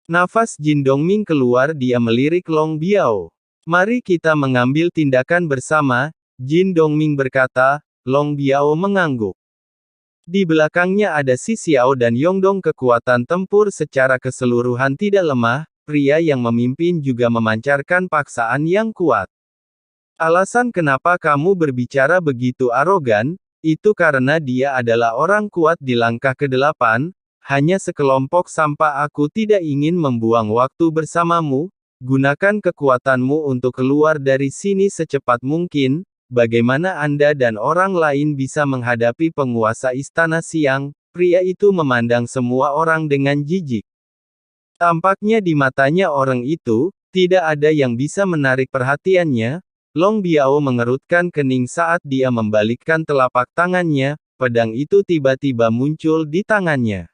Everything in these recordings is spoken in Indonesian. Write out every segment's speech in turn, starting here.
Nafas Jin Dongming keluar, dia melirik Long Biao. Mari kita mengambil tindakan bersama, Jin Dongming berkata. Long Biao mengangguk. Di belakangnya ada Si Xiao dan Yongdong. Kekuatan tempur secara keseluruhan tidak lemah, pria yang memimpin juga memancarkan paksaan yang kuat. Alasan kenapa kamu berbicara begitu arogan, itu karena dia adalah orang kuat di langkah ke-8, hanya sekelompok sampah. Aku tidak ingin membuang waktu bersamamu, gunakan kekuatanmu untuk keluar dari sini secepat mungkin. Bagaimana Anda dan orang lain bisa menghadapi penguasa Istana Siang? Pria itu memandang semua orang dengan jijik. Tampaknya di matanya orang itu, tidak ada yang bisa menarik perhatiannya. Long Biao mengerutkan kening saat dia membalikkan telapak tangannya, pedang itu tiba-tiba muncul di tangannya.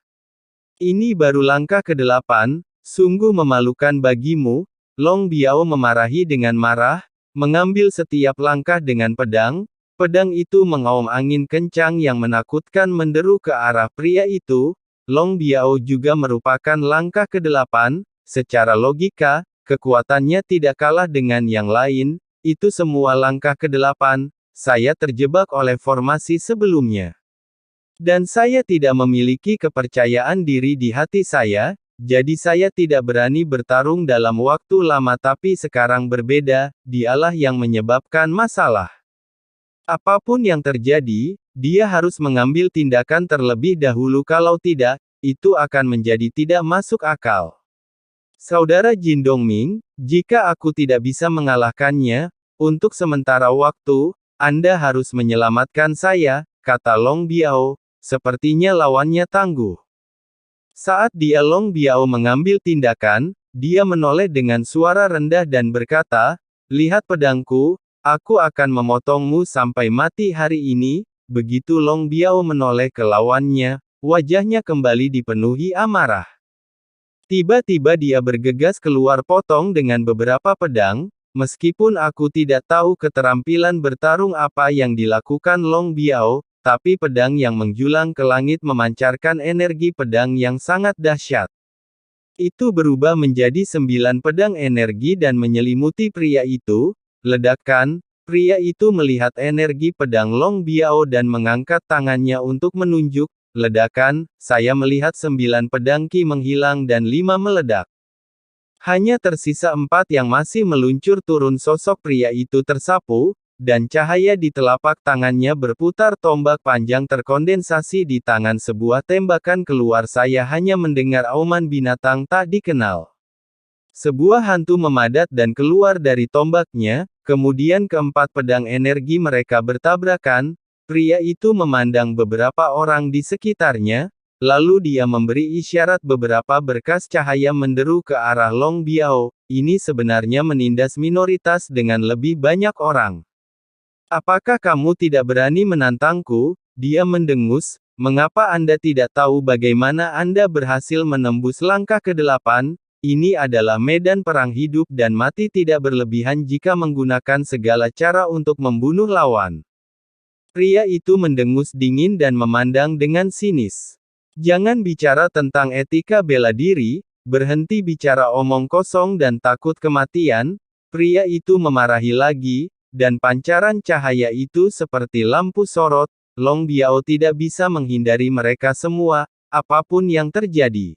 Ini baru langkah ke-8, sungguh memalukan bagimu. Long Biao memarahi dengan marah, mengambil setiap langkah dengan pedang. Pedang itu mengaum angin kencang yang menakutkan menderu ke arah pria itu. Long Biao juga merupakan langkah ke-8, secara logika, kekuatannya tidak kalah dengan yang lain. Itu semua langkah ke-8, saya terjebak oleh formasi sebelumnya. Dan saya tidak memiliki kepercayaan diri di hati saya. Jadi saya tidak berani bertarung dalam waktu lama, tapi sekarang berbeda, dialah yang menyebabkan masalah. Apapun yang terjadi, dia harus mengambil tindakan terlebih dahulu, kalau tidak, itu akan menjadi tidak masuk akal. Saudara Jin Dongming, jika aku tidak bisa mengalahkannya, untuk sementara waktu, Anda harus menyelamatkan saya, kata Long Biao, sepertinya lawannya tangguh. Saat dia Long Biao mengambil tindakan, dia menoleh dengan suara rendah dan berkata, lihat pedangku, aku akan memotongmu sampai mati hari ini. Begitu Long Biao menoleh ke lawannya, wajahnya kembali dipenuhi amarah. Tiba-tiba dia bergegas keluar potong dengan beberapa pedang. Meskipun aku tidak tahu keterampilan bertarung apa yang dilakukan Long Biao, tapi pedang yang menjulang ke langit memancarkan energi pedang yang sangat dahsyat. Itu berubah menjadi 9 pedang energi dan menyelimuti pria itu. Ledakan, pria itu melihat energi pedang Long Biao dan mengangkat tangannya untuk menunjuk. Ledakan, saya melihat 9 pedang Qi menghilang dan 5 meledak. Hanya tersisa 4 yang masih meluncur turun. Sosok pria itu tersapu, dan cahaya di telapak tangannya berputar. Tombak panjang terkondensasi di tangan, sebuah tembakan keluar. Saya hanya mendengar auman binatang tak dikenal. Sebuah hantu memadat dan keluar dari tombaknya, kemudian keempat pedang energi mereka bertabrakan. Pria itu memandang beberapa orang di sekitarnya, lalu dia memberi isyarat. Beberapa berkas cahaya menderu ke arah Long Biao. Ini sebenarnya menindas minoritas dengan lebih banyak orang. Apakah kamu tidak berani menantangku? Dia mendengus. Mengapa Anda tidak tahu bagaimana Anda berhasil menembus langkah ke-8? Ini adalah medan perang hidup dan mati, tidak berlebihan jika menggunakan segala cara untuk membunuh lawan. Pria itu mendengus dingin dan memandang dengan sinis. Jangan bicara tentang etika bela diri, berhenti bicara omong kosong dan takut kematian. Pria itu memarahi lagi, dan pancaran cahaya itu seperti lampu sorot. Long Biao tidak bisa menghindari mereka semua, apapun yang terjadi.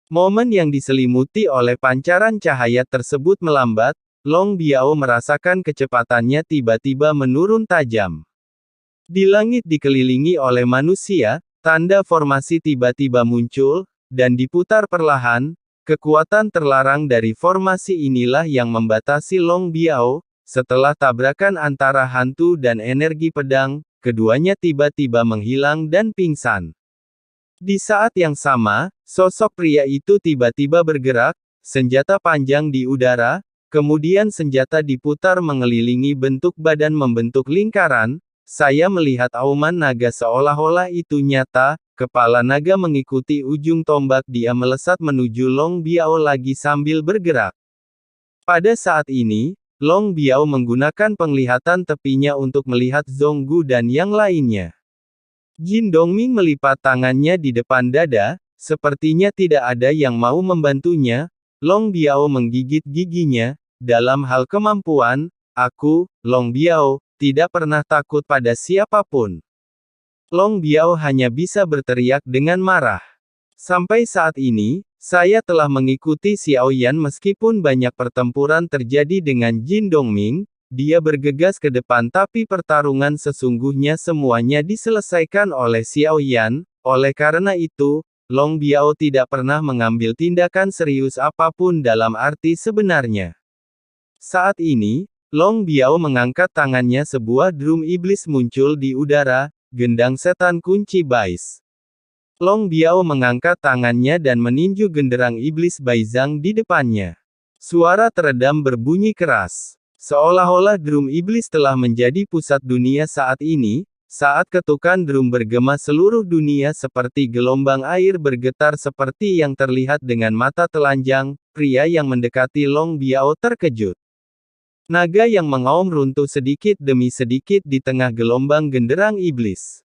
Momen yang diselimuti oleh pancaran cahaya tersebut melambat. Long Biao merasakan kecepatannya tiba-tiba menurun tajam. Di langit dikelilingi oleh manusia, tanda formasi tiba-tiba muncul, dan diputar perlahan. Kekuatan terlarang dari formasi inilah yang membatasi Long Biao. Setelah tabrakan antara hantu dan energi pedang, keduanya tiba-tiba menghilang dan pingsan. Di saat yang sama, sosok pria itu tiba-tiba bergerak, senjata panjang di udara, kemudian senjata diputar mengelilingi bentuk badan membentuk lingkaran. Saya melihat auman naga seolah-olah itu nyata. Kepala naga mengikuti ujung tombak. Dia melesat menuju Long Biao lagi sambil bergerak. Pada saat ini, Long Biao menggunakan penglihatan tepinya untuk melihat Zhonggu dan yang lainnya. Jin Dongming melipat tangannya di depan dada, sepertinya tidak ada yang mau membantunya. Long Biao menggigit giginya. Dalam hal kemampuan, aku, Long Biao, tidak pernah takut pada siapapun. Long Biao hanya bisa berteriak dengan marah. Sampai saat ini, saya telah mengikuti Xiao Yan meskipun banyak pertempuran terjadi dengan Jin Dongming. Dia bergegas ke depan tapi pertarungan sesungguhnya semuanya diselesaikan oleh Xiao Yan. Oleh karena itu, Long Biao tidak pernah mengambil tindakan serius apapun dalam arti sebenarnya. Saat ini, Long Biao mengangkat tangannya, sebuah drum iblis muncul di udara, gendang setan kunci Bais. Long Biao mengangkat tangannya dan meninju genderang iblis Baizang di depannya. Suara teredam berbunyi keras. Seolah-olah drum iblis telah menjadi pusat dunia saat ini. Saat ketukan drum bergema, seluruh dunia seperti gelombang air bergetar seperti yang terlihat dengan mata telanjang. Pria yang mendekati Long Biao terkejut. Naga yang mengaum runtuh sedikit demi sedikit di tengah gelombang genderang iblis.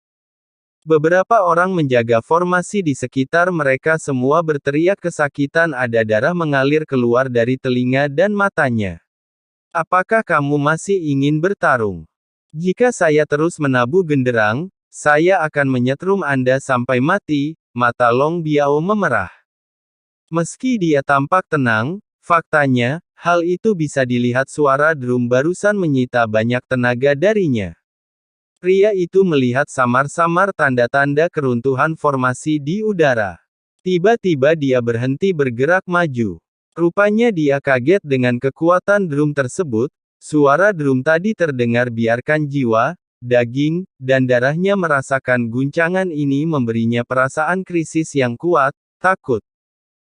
Beberapa orang menjaga formasi di sekitar mereka, semua berteriak kesakitan, ada darah mengalir keluar dari telinga dan matanya. Apakah kamu masih ingin bertarung? Jika saya terus menabuh genderang, saya akan menyetrum Anda sampai mati. Mata Long Biao memerah. Meski dia tampak tenang, faktanya, hal itu bisa dilihat. Suara drum barusan menyita banyak tenaga darinya. Pria itu melihat samar-samar tanda-tanda keruntuhan formasi di udara. Tiba-tiba dia berhenti bergerak maju. Rupanya dia kaget dengan kekuatan drum tersebut. Suara drum tadi terdengar, biarkan jiwa, daging, dan darahnya merasakan guncangan ini memberinya perasaan krisis yang kuat, takut.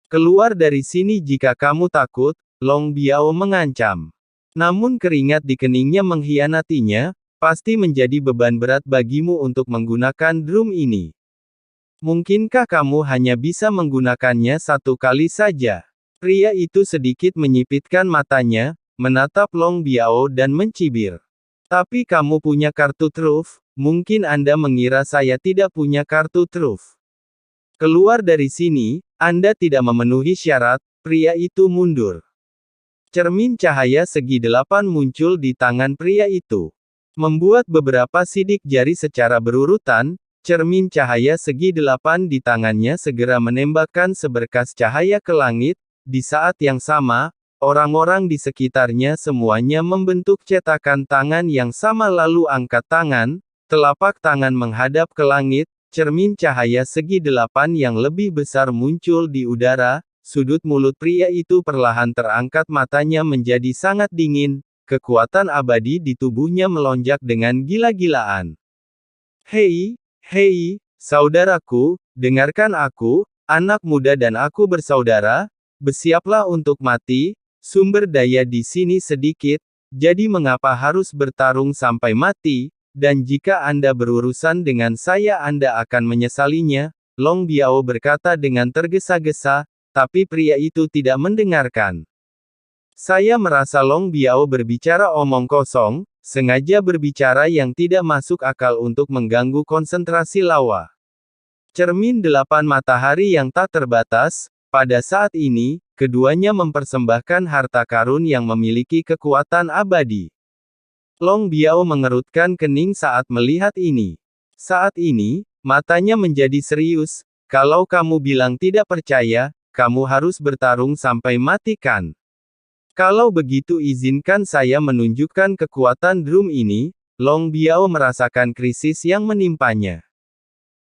Keluar dari sini jika kamu takut, Long Biao mengancam. Namun keringat di keningnya mengkhianatinya, pasti menjadi beban berat bagimu untuk menggunakan drum ini. Mungkinkah kamu hanya bisa menggunakannya satu kali saja? Pria itu sedikit menyipitkan matanya, menatap Long Biao dan mencibir. Tapi kamu punya kartu truf, mungkin Anda mengira saya tidak punya kartu truf. Keluar dari sini, Anda tidak memenuhi syarat. Pria itu mundur. Cermin cahaya segi 8 muncul di tangan pria itu. Membuat beberapa sidik jari secara berurutan, cermin cahaya segi 8 di tangannya segera menembakkan seberkas cahaya ke langit. Di saat yang sama, orang-orang di sekitarnya semuanya membentuk cetakan tangan yang sama lalu angkat tangan, telapak tangan menghadap ke langit, cermin cahaya segi 8 yang lebih besar muncul di udara, sudut mulut pria itu perlahan terangkat, matanya menjadi sangat dingin, kekuatan abadi di tubuhnya melonjak dengan gila-gilaan. Hei, saudaraku, dengarkan aku, anak muda dan aku bersaudara. Bersiaplah untuk mati, sumber daya di sini sedikit, jadi mengapa harus bertarung sampai mati, dan jika Anda berurusan dengan saya Anda akan menyesalinya, Long Biao berkata dengan tergesa-gesa, tapi pria itu tidak mendengarkan. Saya merasa Long Biao berbicara omong kosong, sengaja berbicara yang tidak masuk akal untuk mengganggu konsentrasi lawa. Cermin 8 matahari yang tak terbatas. Pada saat ini, keduanya mempersembahkan harta karun yang memiliki kekuatan abadi. Long Biao mengerutkan kening saat melihat ini. Saat ini, matanya menjadi serius. Kalau kamu bilang tidak percaya, kamu harus bertarung sampai mati kan? Kalau begitu izinkan saya menunjukkan kekuatan drum ini. Long Biao merasakan krisis yang menimpanya.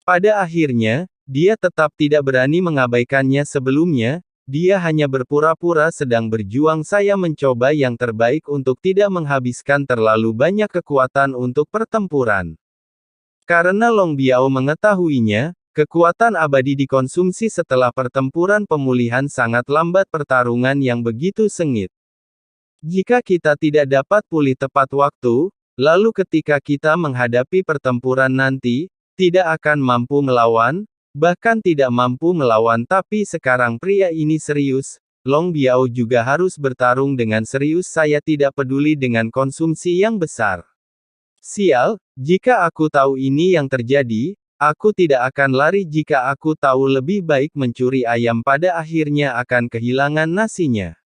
Pada akhirnya, dia tetap tidak berani mengabaikannya sebelumnya, dia hanya berpura-pura sedang berjuang. Saya mencoba yang terbaik untuk tidak menghabiskan terlalu banyak kekuatan untuk pertempuran. Karena Long Biao mengetahuinya, kekuatan abadi dikonsumsi setelah pertempuran, pemulihan sangat lambat, pertarungan yang begitu sengit. Jika kita tidak dapat pulih tepat waktu, lalu ketika kita menghadapi pertempuran nanti, tidak akan mampu melawan, bahkan tidak mampu melawan. Tapi sekarang pria ini serius, Long Biao juga harus bertarung dengan serius. Saya tidak peduli dengan konsumsi yang besar. Sial, jika aku tahu ini yang terjadi, Aku tidak akan lari jika aku tahu lebih baik mencuri ayam pada akhirnya akan kehilangan nasinya.